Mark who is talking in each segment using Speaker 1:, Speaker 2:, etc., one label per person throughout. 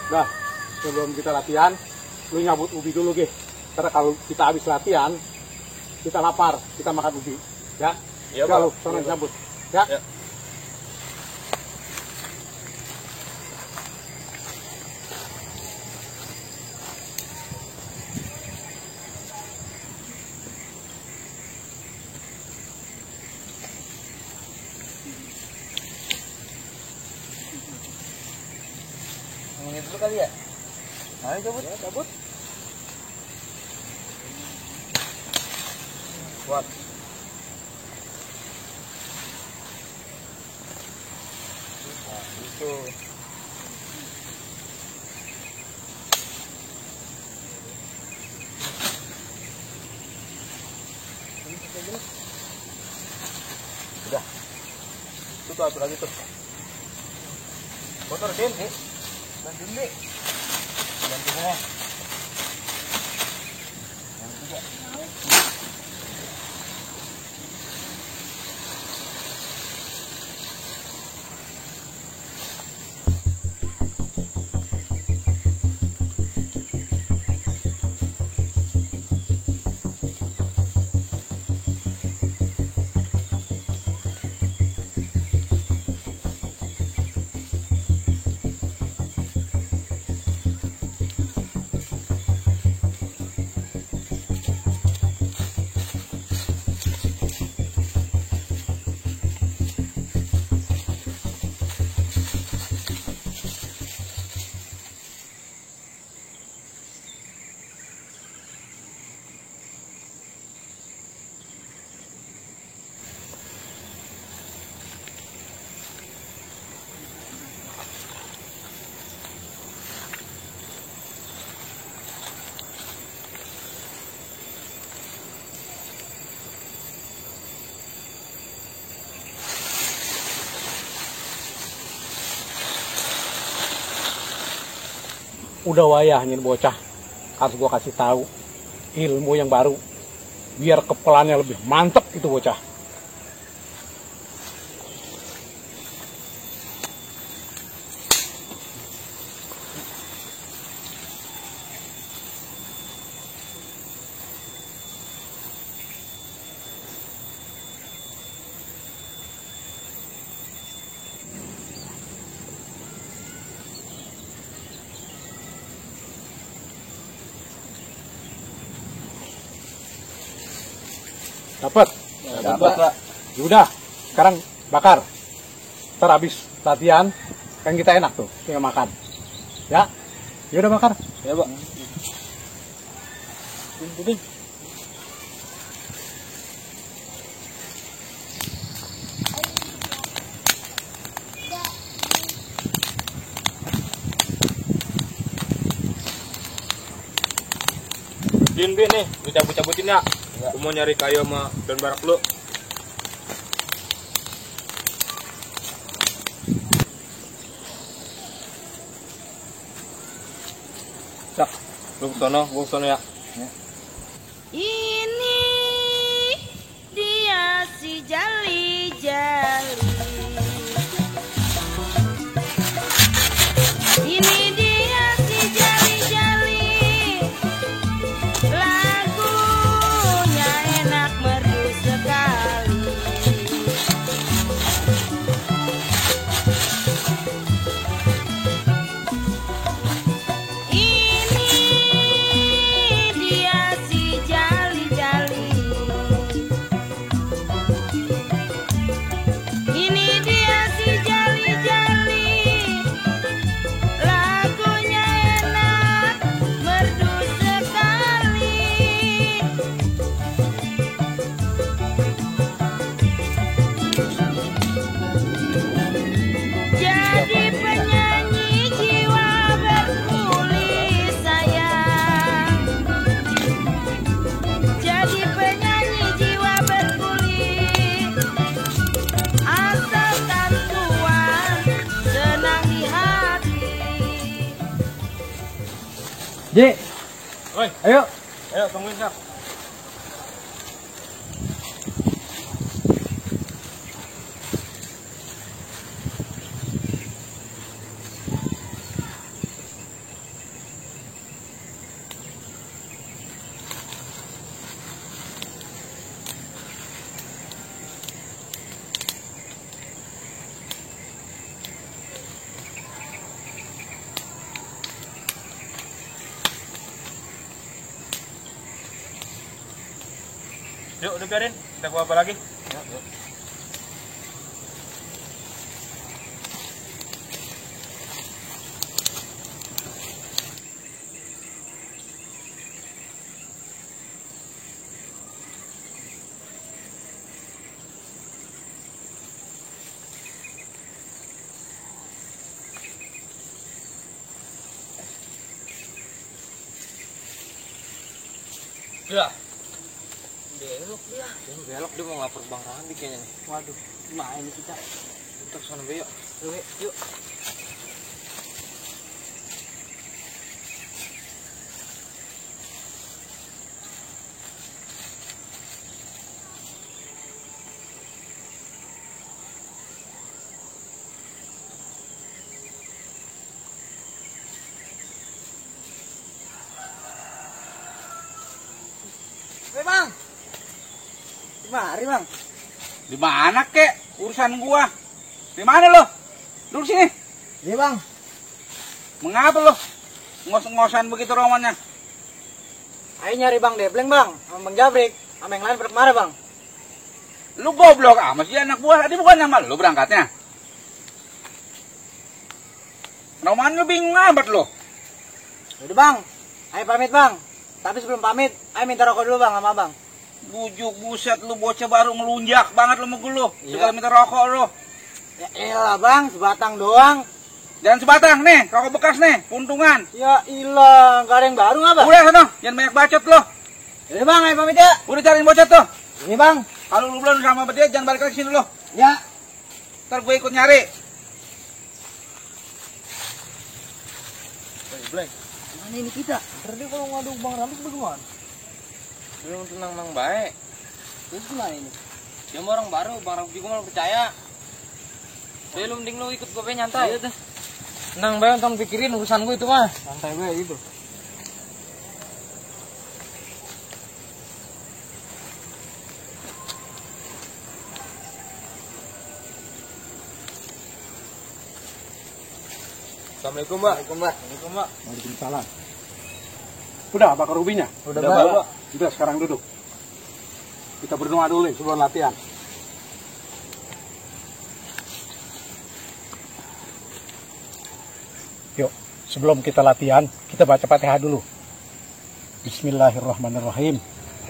Speaker 1: Dah, sebelum kita latihan, lu nyabut ubi dulu, Ge. Karena kalau kita habis latihan, kita lapar, kita makan ubi. Ya?
Speaker 2: Iya,
Speaker 1: Kalau
Speaker 2: Pak.
Speaker 1: sana
Speaker 2: Iya, Pak.
Speaker 1: nyabut. Ya?
Speaker 2: Ya.
Speaker 3: Ini dulu kali ya. Ayo cabut.
Speaker 1: Ya, cabut.
Speaker 2: Kuat. Nah, itu. Udah. Itu tuh atur lagi tuh. Motor Din,
Speaker 3: Bantuin deh.
Speaker 2: bantu saya.
Speaker 3: Yang tiga.
Speaker 1: Udah wayahnya bocah. Harus gua kasih tahu ilmu yang baru. Biar kepelannya lebih mantep itu bocah. Dapat?
Speaker 2: Dapat, Pak.
Speaker 1: Udah, sekarang bakar. Ntar habis latihan, kan kita enak tuh, tinggal makan. Ya? Ya udah bakar.
Speaker 2: Ya, Pak.
Speaker 1: Din.
Speaker 2: Din, nih, lu cabut-cabutin ya. Lu mau nyari kayu sama daun barak lu. Cak, lu ke sono ya.
Speaker 4: Ini dia si jali-jali. Ini dia si jali-jali. Lagunya enak merdu sekali. Ini dia si jali-jali. Ini dia si jali-jali. Lagunya enak merdu sekali. Jadi penyanyi jiwa berkulit sayang. Jadi penyanyi jiwa berkulit. Asalkan tuan senang di hati.
Speaker 1: J,
Speaker 2: Oi,
Speaker 1: ayo.
Speaker 2: ayo tungguin, Cak. Yuk, udah biarin. Kita gua apa lagi?
Speaker 3: Ya. Belok dia. Belok dia mau lapor Bang Rambi kayaknya nih. Waduh, gimana ini kita? Kita kesana be yuk. Yuk.
Speaker 5: Bang. Mari, Bang.
Speaker 6: Di mana kek? Urusan gua. Di mana lo? Duduk sini.
Speaker 5: Iya, Bang.
Speaker 6: Mengapa lo? Ngos-ngosan begitu romannya.
Speaker 5: Ayo nyari Bang Debleng, Bang. Sama Bang Jabrik. Sama yang lain pada kemana, Bang?
Speaker 6: Lu goblok amat sih anak buah. Tadi bukan sama lu berangkatnya. Roman lu bingung amat lo.
Speaker 5: Udah, Bang. Ayo pamit, Bang. Tapi sebelum pamit, ayo minta rokok dulu, Bang, sama Bang.
Speaker 6: Bujuk buset lu bocah baru ngelunjak banget lu sama lu.
Speaker 5: Iya.
Speaker 6: Segala minta rokok lu.
Speaker 5: Ya elah, Bang. Sebatang doang.
Speaker 6: Jangan sebatang nih, rokok bekas nih, puntungan.
Speaker 5: Ya ilah, nggak ada yang baru nggak, Bang?
Speaker 6: Udah sana, jangan banyak bacot lo.
Speaker 5: Udah, Bang. Ayo pamit ya.
Speaker 6: Udah cariin bocah tuh.
Speaker 5: Ini, Bang.
Speaker 6: Kalau lu belum sama dia, jangan balik lagi sini lo.
Speaker 5: Ya.
Speaker 6: Ntar gue ikut nyari.
Speaker 3: Bleng.
Speaker 5: Mana ini kita?
Speaker 3: Ntar dia kalau ngadu Bang Rambi bagaimana? Belum tenang Bang baik.
Speaker 5: Terus gimana ini?
Speaker 3: Dia mau orang baru, Bang Rambi juga malah percaya. Jadi lu mending lu ikut gue nyantai. Iya dah. Tenang baik, nonton pikirin urusan gue itu mah.
Speaker 5: Santai gue gitu.
Speaker 2: Assalamualaikum, Mbak.
Speaker 3: Assalamualaikum, Mbak.
Speaker 1: Waalaikumsalam. Udah bakar ubinya?
Speaker 3: Udah,
Speaker 2: Mbak.
Speaker 1: Udah, sekarang duduk. Kita berdoa dulu nih sebelum latihan. Yuk, sebelum kita latihan, kita baca Fatihah dulu. Bismillahirrahmanirrahim.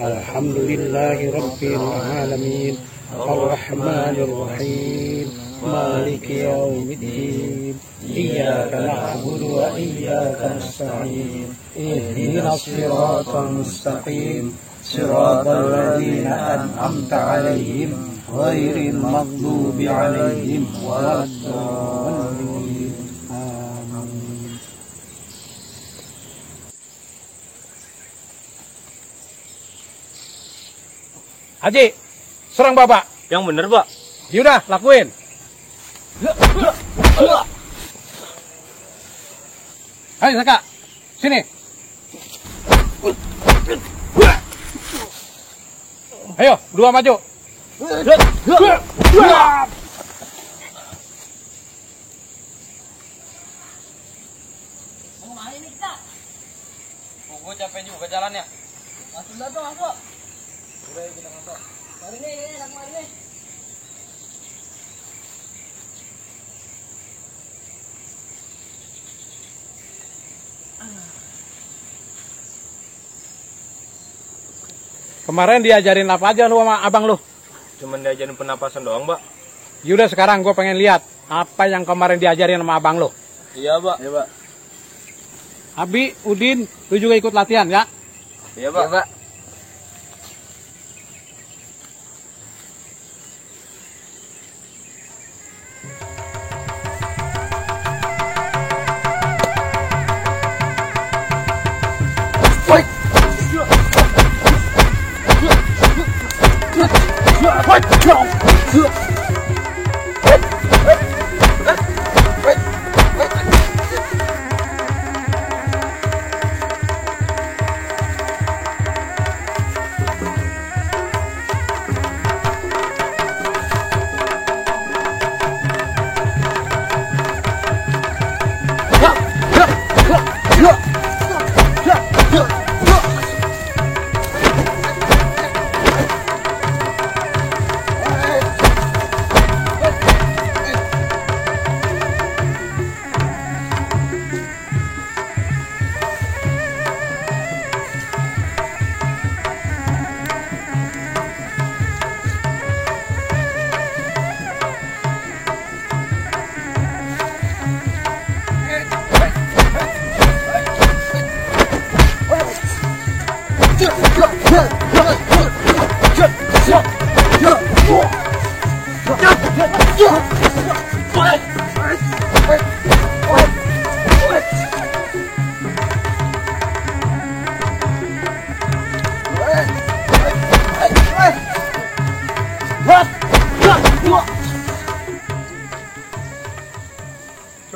Speaker 1: Alhamdulillahirabbil alamin. Arrahmanir rahim. Maliki yaumiddin. Iyyaka na'budu wa iyyaka nasta'in. Ihdinas siratal mustaqim. Siratal ladzina an'amta 'alaihim ghairil maghdubi 'alaihim waladdallin. Amin. Haji, serang Bapak.
Speaker 2: Yang bener, Pak.
Speaker 1: Yaudah, lakuin. Ayo, Saka. Sini. Ayo, dua maju.
Speaker 5: Mau kemana ini kita?
Speaker 3: Gue capek juga jalan ya.
Speaker 5: Masuk dah tuh, masuk.
Speaker 3: Udah yuk kita masuk.
Speaker 5: Mari nih, enak mari nih.
Speaker 1: Kemarin diajarin apa aja lu sama abang lu?
Speaker 2: Cuman diajarin pernapasan doang, Mbak.
Speaker 1: Yaudah sekarang gue pengen lihat apa yang kemarin diajarin sama abang lu.
Speaker 2: Iya, Pak. Iya, Pak.
Speaker 1: Abi, Udin, lu juga ikut latihan ya?
Speaker 2: Iya, Pak.
Speaker 3: Iya, Pak.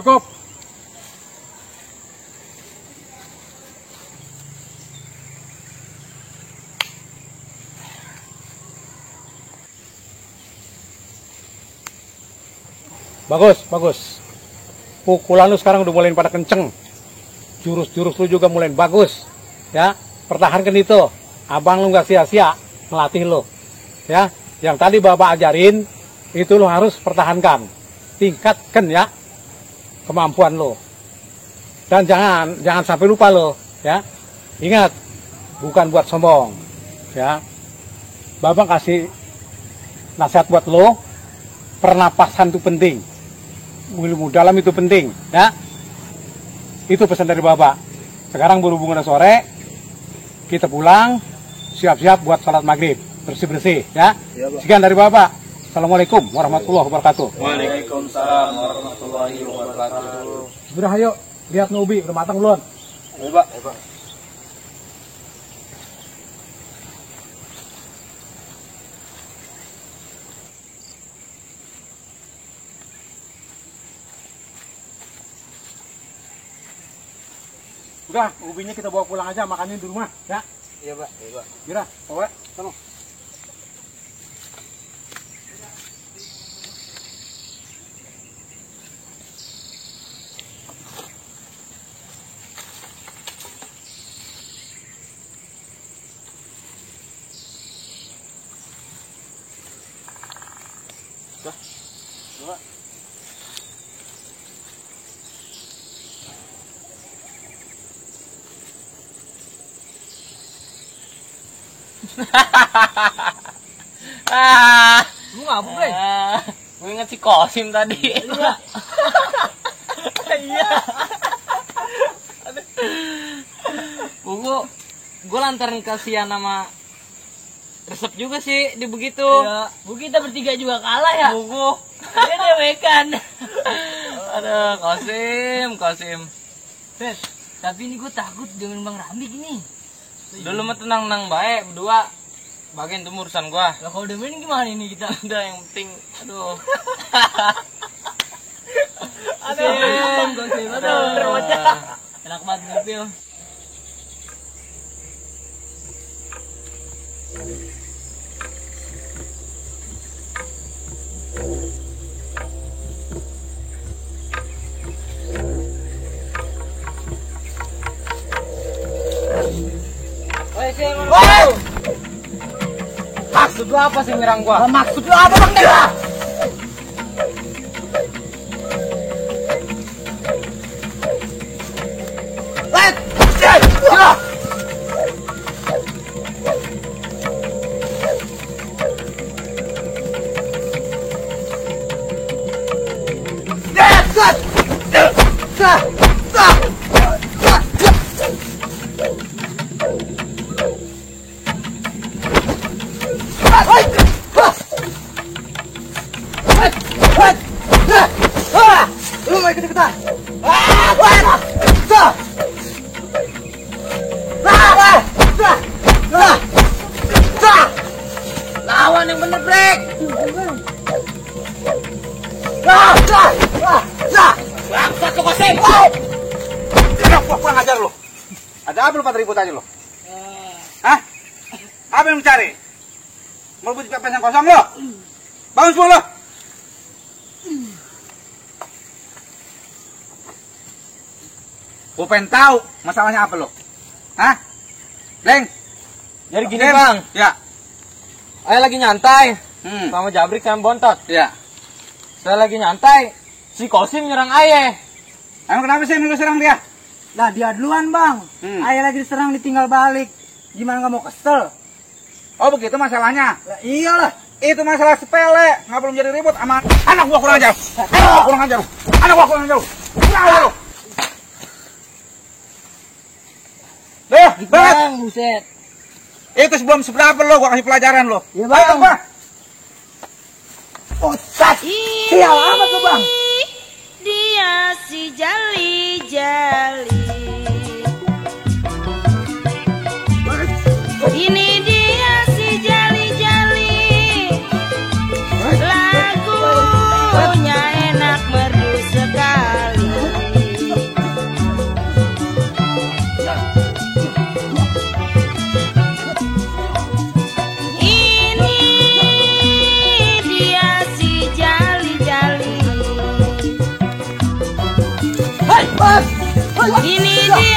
Speaker 1: Cukup. Bagus, bagus. Pukulan lu sekarang udah mulai pada kenceng. Jurus-jurus lu juga mulai bagus. Ya, pertahankan itu. Abang lu nggak sia-sia melatih lu. Ya, yang tadi Bapak ajarin itu lu harus pertahankan. Tingkatkan ya kemampuan lu. Dan jangan sampai lupa lo, ya. Ingat, bukan buat sombong. Ya. Bapak kasih nasihat buat lo. Pernapasan itu penting. Ilmu dalam itu penting, ya. Itu pesan dari Bapak. Sekarang berhubung udah sore, kita pulang, siap-siap buat sholat maghrib, bersih-bersih, ya. Sekian dari Bapak. Assalamualaikum warahmatullahi wabarakatuh.
Speaker 3: Waalaikumsalam warahmatullahi wabarakatuh.
Speaker 1: Sudah, ayo lihat nubi, udah matang belum?
Speaker 3: Ayo, Pak. Ayo, Pak.
Speaker 1: Udah, ubinya kita bawa pulang aja, makannya di rumah, ya.
Speaker 3: Iya, Pak. Iya, Pak.
Speaker 1: Kira, bawa, sana.
Speaker 3: Lu ngabuk, Bray? Gue inget si Kosim tadi. Iya. Iya. Gue lantaran kasihan sama resep juga sih di begitu.
Speaker 5: Iya. Bu kita bertiga juga kalah ya.
Speaker 3: Buku.
Speaker 5: Dia dewekan.
Speaker 3: Aduh, Kosim.
Speaker 5: Bet, tapi ini gue takut dengan Bang Rambi gini.
Speaker 3: Dulu mah tenang-tenang baik berdua. Bagian itu urusan gua.
Speaker 5: Lah kalau udah main gimana ini kita?
Speaker 3: Udah yang penting, aduh.
Speaker 5: Kosim. Aduh. Enak banget mobil.
Speaker 3: Wow! Maksud lu apa sih nyerang gua?
Speaker 5: Maksud lu apa, Bang Dewa? Lu mau ikut-ikutan? Lawan yang bener, Brek. Bangsat lu, Kosim.
Speaker 6: Kenapa kurang ajar lo? Ada apa lu pada ribut aja lo? Hah? Apa yang lu cari? Mau rebut pepes yang kosong lo? Bangun semua lo! Gue pengen tahu masalahnya apa lo? Hah? Leng?
Speaker 3: Jadi gini,
Speaker 6: Leng?
Speaker 3: Bang.
Speaker 6: Ya.
Speaker 3: Saya lagi nyantai
Speaker 6: Hmm.
Speaker 3: sama Jabrik sama Bontot.
Speaker 6: Ya.
Speaker 3: Saya lagi nyantai, si Kosim nyerang Ayah.
Speaker 6: Emang kenapa sih lu serang dia?
Speaker 5: Lah dia duluan, Bang. Ayah lagi diserang ditinggal balik. Gimana nggak mau kesel?
Speaker 6: Oh begitu masalahnya.
Speaker 5: Lah iyalah.
Speaker 6: Itu masalah sepele, nggak perlu jadi ribut sama anak gua kurang ajar. Anak gua kurang ajar. Anak gua kurang ajar. Kurang ajar. Deh, banget.
Speaker 5: Bang, buset.
Speaker 6: Itu sebelum seberapa lo gua kasih pelajaran lo.
Speaker 5: Iya, Bang.
Speaker 6: Ayo, Bang.
Speaker 5: Otak. Sial amat tuh, Bang.
Speaker 4: Dia si jali-jali. Ini dia si jali-jali. Lagunya enak merdu sekali. Ini dia